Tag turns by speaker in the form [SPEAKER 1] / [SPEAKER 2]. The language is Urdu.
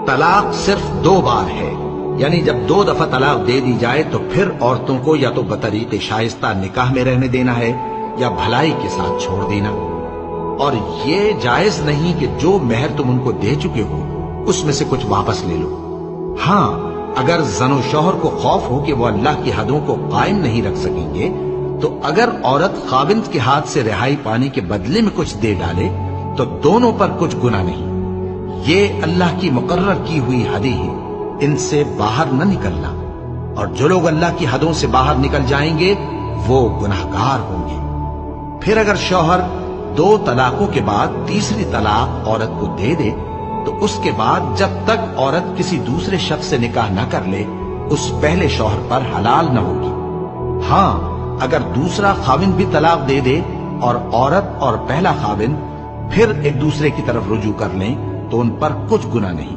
[SPEAKER 1] طلاق صرف 2 بار ہے، یعنی جب 2 دفعہ طلاق دے دی جائے تو پھر عورتوں کو یا تو بطریق شائستہ نکاح میں رہنے دینا ہے یا بھلائی کے ساتھ چھوڑ دینا، اور یہ جائز نہیں کہ جو مہر تم ان کو دے چکے ہو اس میں سے کچھ واپس لے لو۔ ہاں، اگر زن و شوہر کو خوف ہو کہ وہ اللہ کی حدوں کو قائم نہیں رکھ سکیں گے تو اگر عورت خاوند کے ہاتھ سے رہائی پانے کے بدلے میں کچھ دے ڈالے تو دونوں پر کچھ گناہ نہیں۔ یہ اللہ کی مقرر کی ہوئی حدیں ہیں، ان سے باہر نہ نکلنا، اور جو لوگ اللہ کی حدوں سے باہر نکل جائیں گے وہ گناہگار ہوں گے۔ پھر اگر شوہر 2 طلاقوں کے بعد تیسری طلاق عورت کو دے دے تو اس کے بعد جب تک عورت کسی دوسرے شخص سے نکاح نہ کر لے اس پہلے شوہر پر حلال نہ ہوگی۔ ہاں، اگر دوسرا خاوند بھی طلاق دے دے اور عورت اور پہلا خاوند پھر ایک دوسرے کی طرف رجوع کر لیں تو ان پر کچھ گناہ نہیں۔